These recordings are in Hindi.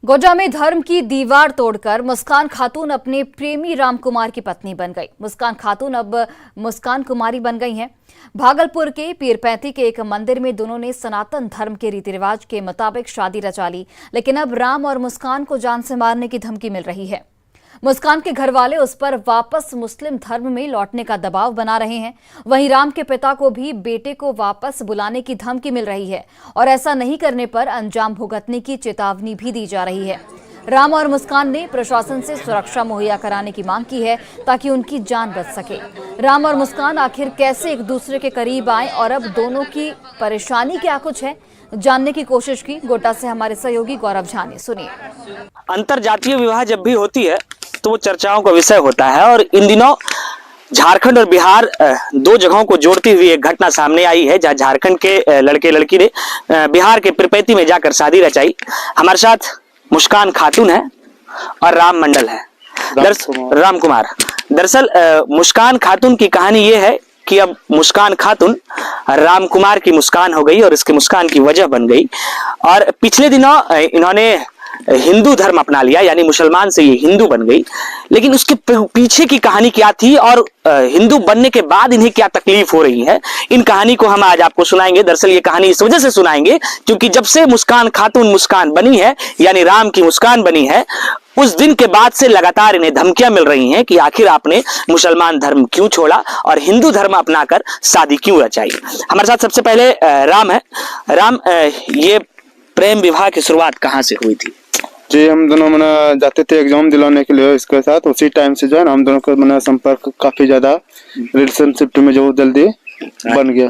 गोड्डा में धर्म की दीवार तोड़कर मुस्कान खातून अपने प्रेमी राम कुमार की पत्नी बन गई। मुस्कान खातून अब मुस्कान कुमारी बन गई हैं। भागलपुर के पीरपैंती के एक मंदिर में दोनों ने सनातन धर्म के रीति रिवाज के मुताबिक शादी रचा ली, लेकिन अब राम और मुस्कान को जान से मारने की धमकी मिल रही है। मुस्कान के घर वाले उस पर वापस मुस्लिम धर्म में लौटने का दबाव बना रहे हैं। वहीं राम के पिता को भी बेटे को वापस बुलाने की धमकी मिल रही है और ऐसा नहीं करने पर अंजाम भुगतने की चेतावनी भी दी जा रही है। राम और मुस्कान ने प्रशासन से सुरक्षा मुहैया कराने की मांग की है ताकि उनकी जान बच सके। राम और मुस्कान आखिर कैसे एक दूसरे के करीब आए और अब दोनों की परेशानी क्या कुछ है, जानने की कोशिश की गोड्डा से हमारे सहयोगी गौरव झा ने। सुनिए। अंतरजातीय विवाह जब भी होती है तो वो चर्चाओं का विषय होता है और इन दिनों झारखंड और बिहार दो जगहों को जोड़ती हुई एक घटना सामने आई है, जहां झारखंड के लड़के लड़की ने बिहार के पीरपैंती में जाकर शादी रचाई। हमारे साथ मुस्कान खातून है और राम मंडल है, राम कुमार। दरअसल मुस्कान खातून की कहानी ये है कि अब मुस्कान खातून राम कुमार की मुस्कान हो गई और इसके मुस्कान की वजह बन गई। और पिछले दिनों इन्होंने हिंदू धर्म अपना लिया, यानी मुसलमान से ये हिंदू बन गई। लेकिन उसके पीछे की कहानी क्या थी और हिंदू बनने के बाद इन्हें क्या तकलीफ हो रही है, इन कहानी को हम आज आपको सुनाएंगे। दरअसल ये कहानी इस वजह से सुनाएंगे क्योंकि जब से मुस्कान खातून मुस्कान बनी है, यानी राम की मुस्कान बनी है, उस दिन के बाद से लगातार इन्हें धमकियां मिल रही हैं कि आखिर आपने मुसलमान धर्म क्यों छोड़ा और हिंदू धर्म अपनाकर शादी क्यों रचाई। हमारे साथ सबसे पहले राम है। राम, ये प्रेम विवाह की शुरुआत कहाँ से हुई थी? जी, हम दोनों मना जाते थे एग्जाम दिलाने के लिए इसके साथ। उसी टाइम से जो है ना हम दोनों का मना संपर्क काफी ज्यादा रिलेशनशिप में जो जल्दी बन गया।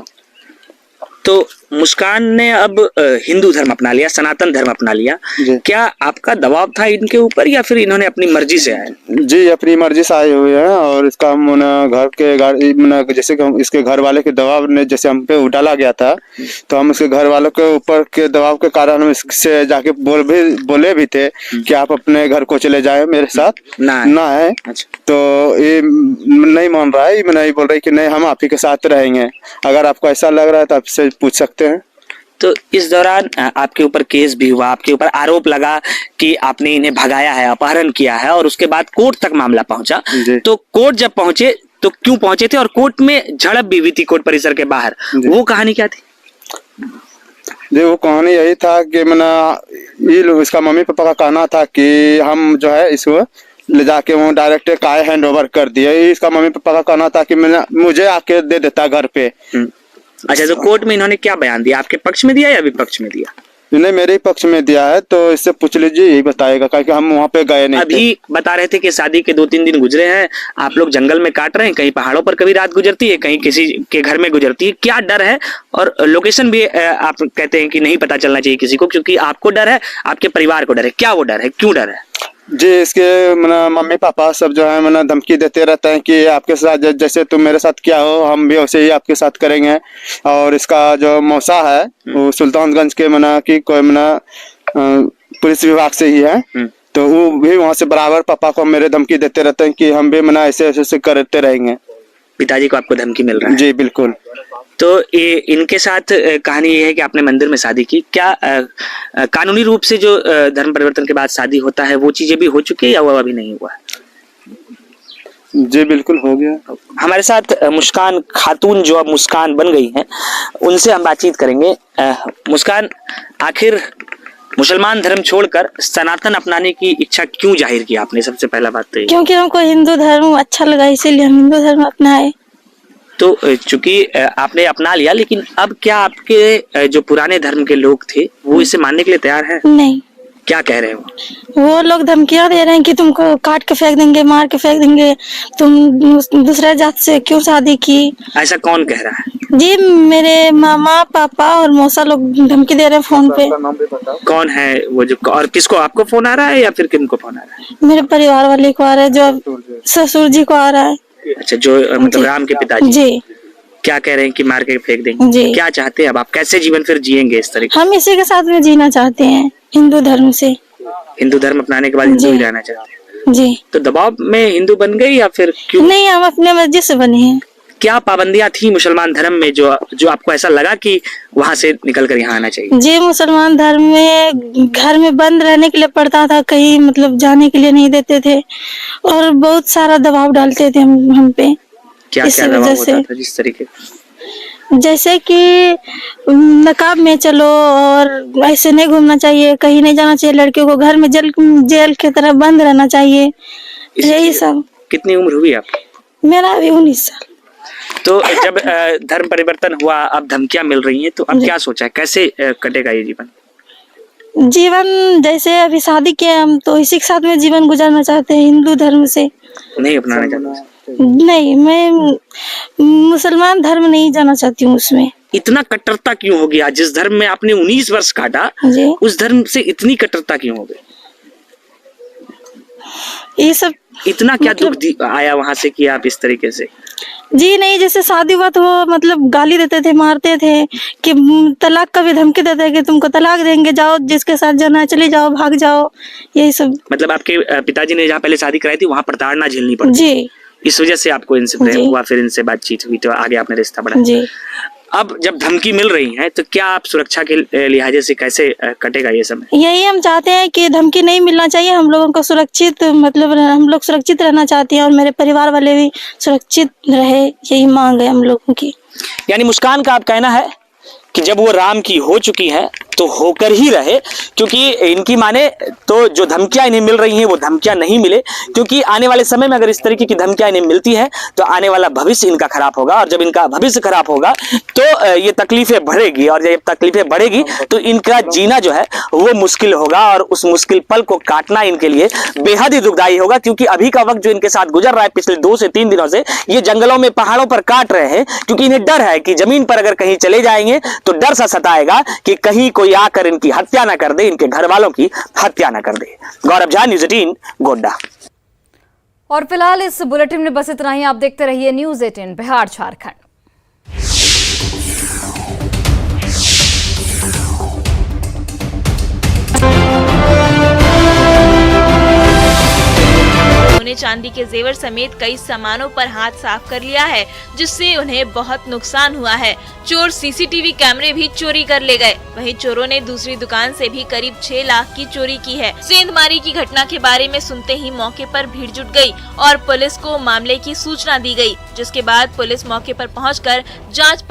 तो मुस्कान ने अब हिंदू धर्म अपना लिया, सनातन धर्म अपना लिया। क्या आपका दबाव था इनके ऊपर या फिर इन्होंने अपनी मर्जी से आए? जी, अपनी मर्जी से आए हुए हैं और इसका हम घर के जैसे कि इसके घर वाले के दबाव ने जैसे हम पे डाला गया था, तो हम इसके घर वालों के ऊपर के दबाव के कारण हम इससे जाके बोले भी थे कि आप अपने घर को चले जाए, मेरे साथ ना है। तो ये नहीं मान रहा है, नहीं बोल रही कि नहीं हम आप ही के साथ रहेंगे, अगर आपको ऐसा लग रहा है तो आपसे पूछ सकते हैं। तो इस दौरान आपके ऊपर केस भी हुआ, आपके ऊपर आरोप लगा कि आपने इन्हें भगाया है, अपहरण किया है और उसके बाद कोर्ट तक मामला पहुंचा। तो कोर्ट जब पहुंचे तो क्यों पहुंचे थे और कोर्ट में झड़प भी हुई थी कोर्ट परिसर के बाहर, वो कहानी क्या थी? जी, वो कहानी यही था कि ये इसका मम्मी पापा का कहना था कि हम जो है इसको ले जाके वो डायरेक्ट काय हैंड ओवर कर दिया। इसका मम्मी पापा का कहना था कि मुझे आके दे देता घर पे। अच्छा, तो कोर्ट में इन्होंने क्या बयान दिया, आपके पक्ष में दिया या विपक्ष में दिया? इन्हें मेरे पक्ष में दिया है, तो इससे पूछ लीजिए, यही बताएगा, क्योंकि हम वहाँ पे गए नहीं। अभी बता रहे थे कि शादी के 2-3 दिन गुजरे हैं, आप लोग जंगल में काट रहे हैं, कहीं पहाड़ों पर कभी रात गुजरती है, कहीं किसी के घर में गुजरती है। क्या डर है? और लोकेशन भी आप कहते हैं कि नहीं पता चलना चाहिए किसी को, क्योंकि आपको डर है, आपके परिवार को डर है। क्या वो डर है, क्यों डर है? जी, इसके मम्मी पापा सब जो है धमकी देते रहते हैं कि आपके साथ जैसे तुम मेरे साथ किया हो हम भी वैसे ही आपके साथ करेंगे। और इसका जो मौसा है वो सुल्तानगंज के की कोई पुलिस विभाग से ही है, तो वो भी वहाँ से बराबर पापा को मेरे धमकी देते रहते हैं कि हम भी ऐसे ऐसे करते रहेंगे। पिताजी को आपको धमकी मिल रहा है? जी बिल्कुल। तो ये इनके साथ कहानी ये है कि आपने मंदिर में शादी की। क्या कानूनी रूप से जो धर्म परिवर्तन के बाद शादी होता है वो चीजें भी हो चुकी है या वो अभी नहीं हुआ है? जी बिल्कुल हो गया। हमारे साथ मुस्कान खातून जो अब मुस्कान बन गई हैं, उनसे हम बातचीत करेंगे। मुस्कान, आखिर मुसलमान धर्म छोड़कर सनातन अपनाने की इच्छा क्यों जाहिर की आपने? सबसे पहला बात तो क्योंकि हमको हिंदू धर्म अच्छा लगा, इसीलिए हम हिंदू धर्म अपनाए। तो चूंकि आपने अपना लिया, लेकिन अब क्या आपके जो पुराने धर्म के लोग थे वो इसे मानने के लिए तैयार है? नहीं। क्या कह रहे हैं वो लोग धमकियां दे रहे हैं कि तुमको काट के फेंक देंगे, मार के फेंक देंगे, तुम दूसरे जात से क्यों शादी की। ऐसा कौन कह रहा है? जी, मेरे मामा पापा और मौसा लोग धमकी दे रहे हैं फोन पे। कौन है वो जो, और किसको, आपको फोन आ रहा है या फिर किनको फोन आ रहा है? मेरे परिवार वाले को आ रहा है, जो ससुर जी को आ रहा है। अच्छा, जो मतलब राम के पिताजी जी। क्या कह रहे हैं कि मार के फेंक देंगे? जी। क्या चाहते हैं अब आप, कैसे जीवन फिर जिएंगे इस तरीके? हम इसी के साथ में जीना चाहते हैं, हिंदू धर्म से। हिंदू धर्म अपनाने के बाद हिंदू ही रहना चाहते हैं? जी। तो दबाव में हिंदू बन गई या फिर क्यों? नहीं, हम अपने मर्जी से बने हैं। क्या पाबंदियां थी मुसलमान धर्म में जो आपको ऐसा लगा कि वहां से निकल कर यहाँ आना चाहिए? जी, मुसलमान धर्म में घर में बंद रहने के लिए पड़ता था, कहीं मतलब जाने के लिए नहीं देते थे और बहुत सारा दबाव डालते थे हम पे। क्या इसी क्या दबाव वजह होता से था जिस तरीके? जैसे कि नकाब में चलो और ऐसे नहीं घूमना चाहिए, कहीं नहीं जाना चाहिए, लड़कियों को घर में जेल की तरह बंद रहना चाहिए, यही सब। कितनी उम्र हुई आपकी? मेरा अभी 19 साल। तो जब धर्म परिवर्तन हुआ, अब धमकियां मिल रही हैं, तो अब क्या सोचा है, कैसे कटेगा ये जीवन? जीवन जैसे अभी शादी किए हम तो इसी के साथ में जीवन गुजारना चाहते हैं, हिंदू धर्म से नहीं अपनाना चाहते? नहीं, मैं मुसलमान धर्म नहीं जाना चाहती हूँ उसमें। इतना कट्टरता क्यों हो गया? जिस धर्म में आपने 19 वर्ष काटा, जी, उस धर्म से इतनी कट्टरता क्यों हो गई? ये सब इतना क्या दुख आया वहां से कि आप इस तरीके से? जी नहीं, जैसे शादी हुआ तो वो मतलब गाली देते थे, मारते थे कि तलाक का भी धमकी देते हैं कि तुमको तलाक देंगे, जाओ जिसके साथ जाना है चले जाओ, भाग जाओ, यही सब। मतलब आपके पिताजी ने जहाँ पहले शादी कराई थी वहां प्रताड़ना झेलनी पड़ी? जी। इस वजह से आपको इनसे प्रेम हुआ, फिर इनसे बातचीत हुई तो आगे आपने रिश्ता बढ़ाया? जी। अब जब धमकी मिल रही है तो क्या आप सुरक्षा के लिहाजे से कैसे कटेगा ये समय? यही हम चाहते हैं कि धमकी नहीं मिलना चाहिए, हम लोगों को सुरक्षित मतलब हम लोग सुरक्षित रहना चाहते हैं और मेरे परिवार वाले भी सुरक्षित रहे, यही मांग है हम लोगों की। यानी मुस्कान का आप कहना है कि जब वो राम की हो चुकी है तो होकर ही रहे, क्योंकि इनकी माने तो जो धमकियां इन्हें मिल रही हैं वो धमकियां नहीं मिले, क्योंकि आने वाले समय में अगर इस तरीके की धमकियां इन्हें मिलती है तो आने वाला भविष्य इनका खराब होगा, और जब इनका भविष्य खराब होगा तो ये तकलीफें बढ़ेगी, और जब तकलीफें बढ़ेगी तो इनका जीना जो है वो मुश्किल होगा, और उस मुश्किल पल को काटना इनके लिए बेहद ही दुखदायी होगा। क्योंकि अभी का वक्त जो इनके साथ गुजर रहा है पिछले 2 से 3 दिनों से, ये जंगलों में पहाड़ों पर काट रहे हैं, क्योंकि इन्हें डर है कि जमीन पर अगर कहीं चले जाएंगे तो डर सा सताएगा कि कहीं कोई आकर इनकी हत्या ना कर दे, इनके घर वालों की हत्या ना कर दे। गौरव झा, न्यूज़ 18 गोड्डा। और फिलहाल इस बुलेटिन में बस इतना ही। आप देखते रहिए न्यूज़ 18 बिहार झारखंड। उन्हें चांदी के जेवर समेत कई सामानों पर हाथ साफ कर लिया है, जिससे उन्हें बहुत नुकसान हुआ है। चोर सीसीटीवी कैमरे भी चोरी कर ले गए। वहीं चोरों ने दूसरी दुकान से भी करीब 6 लाख की चोरी की है। सेंधमारी की घटना के बारे में सुनते ही मौके पर भीड़ जुट गई और पुलिस को मामले की सूचना दी गई, जिसके बाद पुलिस मौके पर पहुंचकर जांच